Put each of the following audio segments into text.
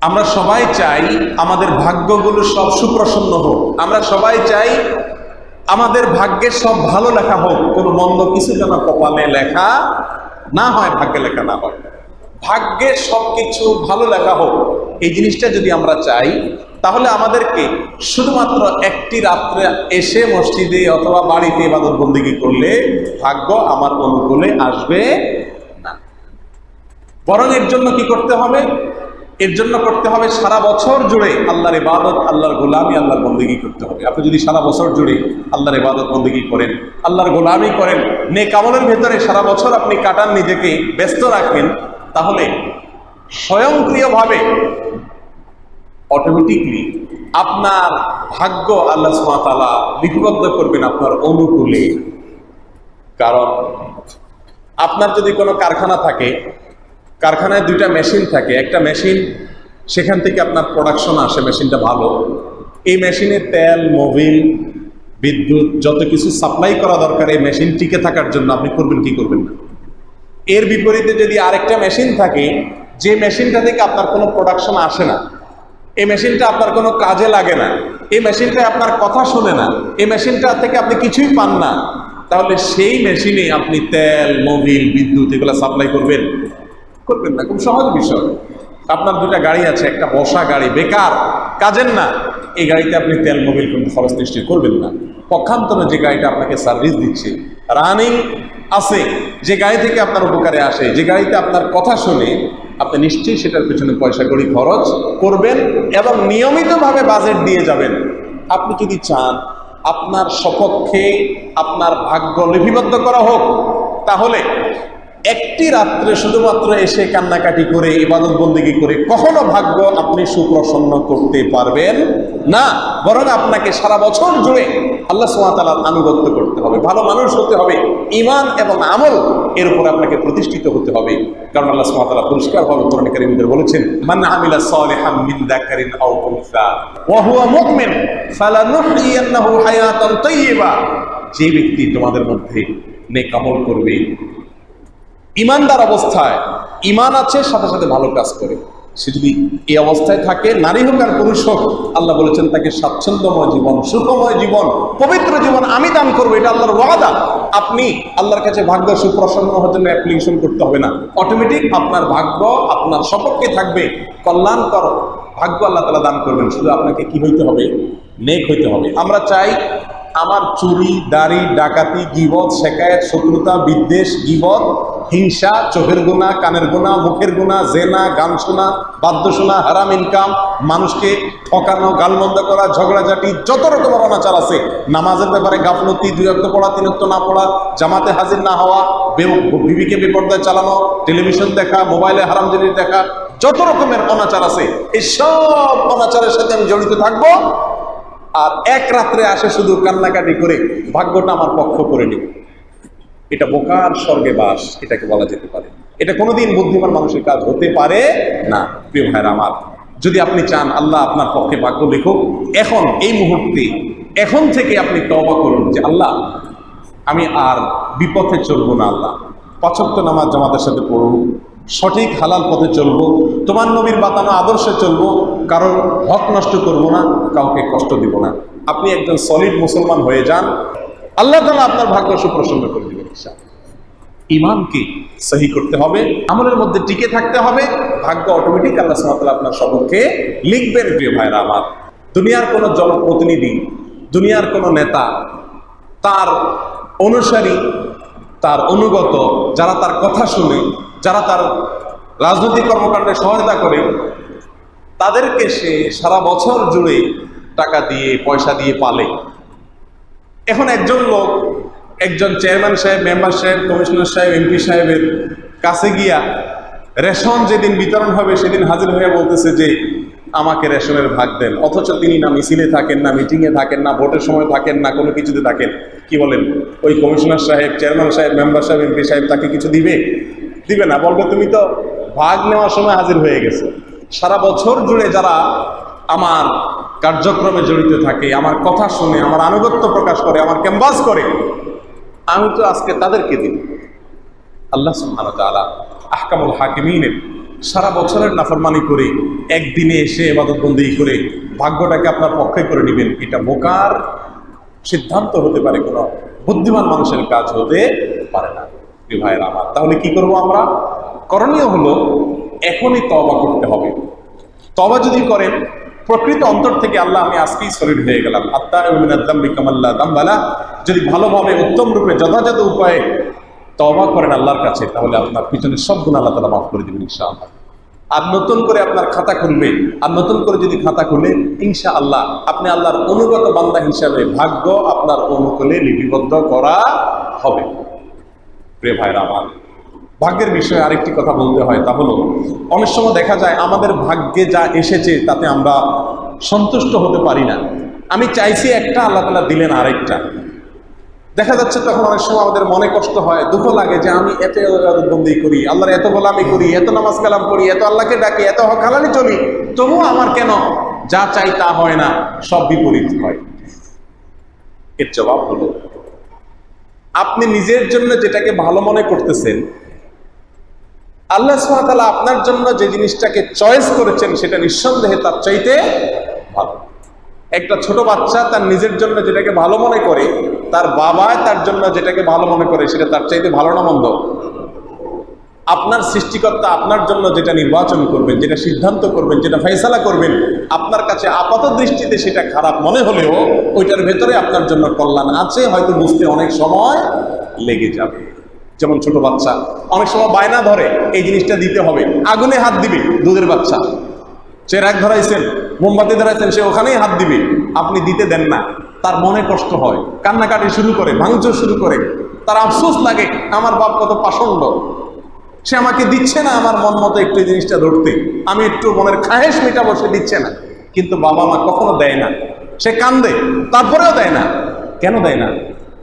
আমরা সবাই চাই আমাদের ভাগ্যগুলো সব সুপ্রসন্ন হোক। আমরা সবাই চাই আমাদের ভাগ্যে সব ভালো লেখা হোক, কোনো মন্দ কিছু যেন কপালে লেখা না হয়, ভাগ্যে লেখা না হয়। ভাগ্যে সবকিছু ভালো লেখা হোক, এই জিনিসটা যদি আমরা চাই, তাহলে আমাদেরকে শুধুমাত্র একটি রাত্রে এসে মসজিদে অথবা বাড়িতে ইবাদত বন্দেগী করলে ভাগ্য আমার অনুকূলে আসবে না। বরং এর জন্য কি করতে হবে? এর জন্য করতে হবে সারা বছর জুড়ে আল্লাহর ইবাদত, আল্লাহর গোলামি, আল্লাহর বন্দেগী করতে হবে। আপনি যদি সারা বছর জুড়ে আল্লাহর ইবাদত বন্দেগী করেন, আল্লাহর গোলামি করেন, নেক আমলের ভেতরে সারা বছর আপনি কাটান, নিজেকে ব্যস্ত রাখেন, তাহলে স্বয়ংক্রিয়ভাবে অটোমেটিকলি আপনার ভাগ্য আল্লাহ সুবহানাহু ওয়া তাআলা লিপিবদ্ধ করবেন আপনার অনুকূলে। কারণ আপনার যদি কোনো কারখানা থাকে, কারখানায় দুইটা মেশিন থাকে, একটা মেশিন সেখান থেকে আপনার প্রোডাকশন আসে, মেশিনটা ভালো, এই মেশিনে তেল, মোবিল, বিদ্যুৎ যত কিছু সাপ্লাই করা দরকার এই মেশিন টিকে থাকার জন্য, আপনি করবেন কি করবেন না। এর বিপরীতে যদি আরেকটা মেশিন থাকে, যে মেশিনটা থেকে আপনার কোনো প্রোডাকশন আসে না, এই মেশিনটা আপনার কোনো কাজে লাগে না, এই মেশিনটা আপনার কথা শোনে না, এই মেশিনটা থেকে আপনি কিছুই পান না, তাহলে সেই মেশিনে আপনি তেল, মোবিল, বিদ্যুৎ এগুলো সাপ্লাই করবেন না। খুব সহজ বিষয়। আপনার দুটা গাড়ি আছে, একটা বসা গাড়ি, বেকার, কাজের না, এই গাড়িতে আপনি তেল, মোবিল কোনো খরচ নিশ্চয়ই করবেন না। পক্ষান্তরে যে গাড়িটা আপনাকে সার্ভিস দিচ্ছে, রানিং আছে, যে গাড়ি থেকে আপনার উপকারে আসে, যে গাড়িতে আপনার কথা শুনে, আপনি নিশ্চয়ই সেটার পেছনে পয়সা কড়ি খরচ করবেন এবং নিয়মিতভাবে বাজেট দিয়ে যাবেন। আপনি যদি চান আপনার সপক্ষে আপনার ভাগ্য লিপিবদ্ধ করা হোক, তাহলে একটি রাত্রে শুধুমাত্র এসে কান্নাকাটি করে ইবাদত বন্দেগী করে কখনো ভাগ্য আপনি সুপ্রসন্ন করতে পারবেন না। বরং আপনাকে সারা বছর জুড়ে আল্লাহ সুবহানাহু ওয়া তাআলার আনুগত্য করতে হবে, ভালো মানুষ হতে হবে, ঈমান এবং আমল এর উপর আপনাকে প্রতিষ্ঠিত হতে হবে। কারণ আল্লাহ সুবহানাহু ওয়া তাআলা পরিষ্কারভাবে কোরআনে কারীমে বলেছেন, মান আমিলা সালিহাম মিন যাকারিন আও উনসা ওয়া হুয়া মুমিন ফালানুহইয়ান্নাহু হায়াতান তাইয়্যিবা। যে ব্যক্তি তোমাদের মধ্যে নেক আমল করবে, ইমানদার অবস্থায়, ইমান আছে, সাথে সাথে ভালো কাজ করে, সে যদি এই অবস্থায় থাকে, নারী হোক আর পুরুষ হোক, আল্লাহ বলেছেন তাকে স্বাচ্ছন্দ্যময় জীবন, সুখময় জীবন, পবিত্র জীবন আমি দান করবো, এটা আল্লাহর ওয়াদা। আপনি আল্লাহর কাছে ভাগ্য সুপ্রসন্ন হওয়ার জন্য অ্যাপ্লিকেশন করতে হবে না, অটোমেটিক আপনার ভাগ্য আপনার সপক্ষে থাকবে, কল্যাণকর ভাগ্য আল্লাহ তাআলা দান করবেন। শুধু আপনাকে কি হইতে হবে? নেক হইতে হবে। আমরা চাই আমার চুরি, দাড়ি, ডাকাতি, গীবত, শেকায়েত, শত্রুতা, বিদ্বেষ, গীবত, হিংসা, চোখের গুনাহ, কানের গুনাহ, মুখের গুনাহ, জেনা, গান শোনা, বাদ্য শোনা, হারাম ইনকাম, মানুষকে ঠকানো, গালমন্দ করা, ঝগড়াঝাটি, যত রকমের অনাচার আছে, নামাজের ব্যাপারে গাফলতি, 2 ওয়াক্ত পড়া, 3 ওয়াক্ত না পড়া, জামাতে হাজির না হওয়া, বিবিকে বেপরদায় চালানো, টেলিভিশন দেখা, মোবাইলে হারাম জিনিস দেখা, যত রকমের অনাচার আছে, এই সব অনাচারের সাথে আমি জড়িত থাকবো, আর এক রাত্রে আসে শুধু কান্নাকাটি করে ভাগ্যটা আমার পক্ষ করে নিব। এটা বোকার স্বর্গে বাস, এটাকে বলা যেতে পারে। এটা কোনোদিন বুদ্ধিমান মানুষের কাজ হতে পারে না। প্রিয় ভাইরা আমার, যদি আপনি চান আল্লাহ আপনার পক্ষে ভাগ্য লিখুক, এখন এই মুহূর্তে, এখন থেকে আপনি তওবা করুন যে আল্লাহ আমি আর বিপথে চলবো না, আল্লাহ 5 ওয়াক্ত নামাজ জামাতের সাথে পড়ব, সঠিক হালাল পথে চলবো, তোমার নবীর বাতানো আদর্শে চলবো, কারণ হক নষ্ট করব না, কাউকে কষ্ট দিব না। আপনি একজন সলিড মুসলমান হয়ে যান, আল্লাহ তাআলা আপনার ভাগ্য সুপ্রসন্ন করে দিবেন ইনশাআল্লাহ। ঈমানকে সহি করতে হবে, আমলের মধ্যে টিকে থাকতে হবে, ভাগ্য অটোমেটিক আল্লাহ সুবহানাহু ওয়া তাআলা আপনার সপক্ষে লিখবেন। প্রিয় ভাইরা আমার, দুনিয়ার কোনো জনপ্রতিনিধি, দুনিয়ার কোনো নেতা, তার অনুসারী, তার অনুগত, যারা তার কথা শুনে, যারা তার রাজনৈতিক কর্মকাণ্ডে সহায়তা করে, তাদেরকে সে সারা বছর জুড়ে টাকা দিয়ে, পয়সা দিয়ে পালে। এখন একজন লোক, একজন চেয়ারম্যান সাহেব, মেম্বার সাহেব, কমিশনার সাহেব, এমপি সাহেবের কাছে গিয়া রেশন যেদিন বিতরণ হবে সেদিন হাজির হয়ে বলতেছে যে আমাকে রেশনের ভাগ দেন, অথচ তিনি না মিছিলে থাকেন, না মিটিংয়ে থাকেন, না ভোটের সময় থাকেন, না কোনো কিছুতে থাকেন। কি বলেন? ওই কমিশনার সাহেব, চেয়ারম্যান সাহেব, মেম্বার সাহেব, এমপি সাহেব তাকে কিছু দিবে না, বলবে তুমি তো ভাগ নেওয়ার সময় হাজির হয়ে গেছো। সারা বছর জুড়ে যারা আমার কার্যক্রমে জড়িত থাকে, আমার কথা শুনে, আমার আনুগত্য প্রকাশ করে, আমার ক্যাম্পাস করে, আমি তো আজকে তাদেরকে দিই। আল্লাহ সুবহানাহু ওয়া তাআলা আহকামুল হাকিমিনের সারা বছরের নাফরমানি করে একদিনে এসে ইবাদতবন্দি করে ভাগ্যটাকে আপনার পক্ষে করে নেবেন, এটা বোকার সিদ্ধান্ত হতে পারে, কোনো বুদ্ধিমান মানুষের কাজ হতে পারে না। ভাইয়েরা আমার, তাহলে কি করব আমরা? করণীয় হলো এখনই তওবা করতে হবে। তওবা যদি করেন প্রকৃত অন্তর থেকে, আল্লাহ আমি আজকেই সলিড হয়ে গেলাম, যদি ভালোভাবে উত্তম রূপে যথাযথ উপায়ে তওবা করেন আল্লাহর কাছে, তাহলে আপনার পিছনে সব গুনাহ আল্লাহ তাআলা মাফ করে দিবেন ইনশাআল্লাহ। আর নতুন করে আপনার খাতা খুলবে, আর নতুন করে যদি খাতা খুলে ইনশাআল্লাহ আপনি আল্লাহর অনুগত বান্দা হিসাবে ভাগ্য আপনার অনুকূলে লিপিবদ্ধ করা হবে। প্রিয় ভাইরা আমার, ভাগ্যের বিষয়ে আরেকটি কথা বলতে হয়, তা হলো অনেক সময় দেখা যায় আমাদের ভাগ্যে যা এসেছে তাতে আমরা সন্তুষ্ট হতে পারি না। আমি চাইছি একটা, আল্লাহ তাআলা দিলেন আরেকটা। দেখা যাচ্ছে তখন অনেক সময় আমাদের মনে কষ্ট হয়, দুঃখ লাগে যে আমি এত ইবাদতবন্দি করি, আল্লাহর এত গোলামি করি, এত নামাজ কালাম করি, এত আল্লাহকে ডাকি, এত হক হালালি চলি, তবুও আমার কেন যা চাই তা হয় না, সব বিপরীত হয়। এর জবাব হলো, আপনি নিজের জন্য যেটাকে ভালো মনে করতেছেন, আল্লাহ সুবহানাহু ওয়া তাআলা আপনার জন্য যে জিনিসটাকে চয়েস করেছেন সেটা নিঃসন্দেহে তার চাইতে ভালো। একটা ছোট বাচ্চা তার নিজের জন্য যেটাকে ভালো মনে করে, তার বাবা তার জন্য যেটাকে ভালো মনে করে সেটা তার চাইতে ভালো না মন্দ? আপনার সৃষ্টিকর্তা আপনার জন্য যেটা নির্বাচন করবেন, যেটা সিদ্ধান্ত করবেন, যেটা ফয়সালা করবেন, আপনার কাছে আপাত দৃষ্টিতে সেটা খারাপ মনে হলেও ওইটার ভেতরে আপনার জন্য কল্যাণ আছে, হয়তো বুঝতে অনেক সময় লেগে যাবে। যেমন ছোট বাচ্চা অনেক সময় বায়না ধরে এই জিনিসটা দিতে হবে, আগুনে হাত দিবে, দুধের বাচ্চা, চেরাগ ধরাইছেন, মোমবাতি ধরাইছেন, সে ওখানেই হাত দিবে, আপনি দিতে দেন না, তার মনে কষ্ট হয়, কান্নাকাটি শুরু করে, ভাঙচুর শুরু করে, তার আফসোস লাগে আমার বাপ কত পাষণ্ড, সে আমাকে দিচ্ছে না আমার মন মতো একটু জিনিসটা ধরতে, আমি একটু মনের খায়েশ মেটাবো, সে দিচ্ছে না। কিন্তু বাবা মা কখনো দেয় না, সে কান্দে, তারপরেও দেয় না। কেন দেয় না?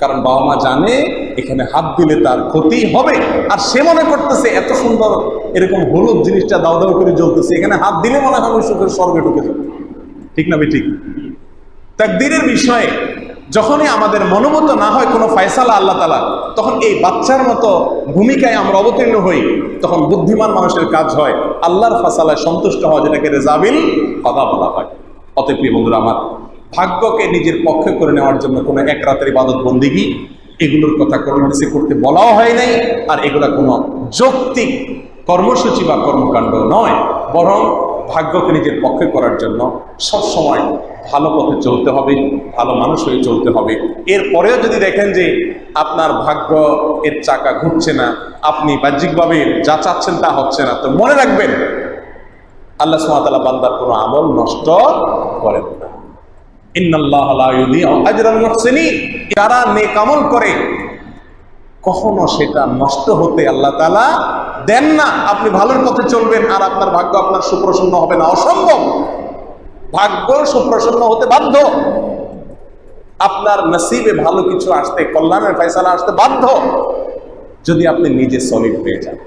কারণ বাবা মা জানে এখানে হাত দিলে তার ক্ষতি হবে, আর সে মনে করতেছে এত সুন্দর এরকম হলুদ জিনিসটা দাও দাও করে জ্বলতেছে, এখানে হাত দিলে মনে হবে সুখের স্বর্গে ঢুকে যাবে। ঠিক না বেঠিক? তাকদীরের বিষয়ে যখনই আমাদের মনোমত না হয় কোনো ফয়সালা আল্লাহ তাআলা, তখন এই বাচ্চার মতো ভূমিকায় আমরা অবতীর্ণ হই। তখন বুদ্ধিমান মানুষের কাজ হয় আল্লাহর ফয়সালায় সন্তুষ্ট হওয়া, যেটাকে রেজাবিল কদা বলা হয়। অতএব প্রিয় বন্ধুরা আমার, ভাগ্যকে নিজের পক্ষে করে নেওয়ার জন্য কোনো এক রাতের ইবাদত বন্দিগি এগুলোর কথা কোরআন হাদিসে করতে বলাও হয় নাই, আর এগুলা কোনো যৌক্তিক কর্মসূচি বা কর্মকাণ্ড নয়, বরং ভাগ্যকে নিজের পক্ষে করার জন্য সবসময় ভালো পথে চলতে হবে, ভালো মানুষ হয়ে চলতে হবে। এরপরেও যদি দেখেন যে আপনার ভাগ্য এর চাকা ঘুরছে না, আপনি বাহ্যিকভাবে যা চাচ্ছেন তা হচ্ছে না, তো মনে রাখবেন আল্লাহ সুবহানাহু ওয়া তাআলা বান্দার কোনো আমল নষ্ট করেন না। ইন্নাল্লাহা লা ইউযিউ আজরাল মুহসিনিন, যারা নেক আমল করে কখনো সেটা নষ্ট হতে আল্লাহ তাআলা দেন না। আপনি ভালোর পথে চলবেন আর আপনার ভাগ্য আপনার সুপ্রসন্ন হবে না, অসম্ভব। ভাগ্য সুপ্রসন্ন হতে বাধ্য, আপনার নসিবে ভালো কিছু আসতে, কল্যাণের ফয়সালা আসতে বাধ্য, যদি আপনি নিজে সলিড হয়ে যান।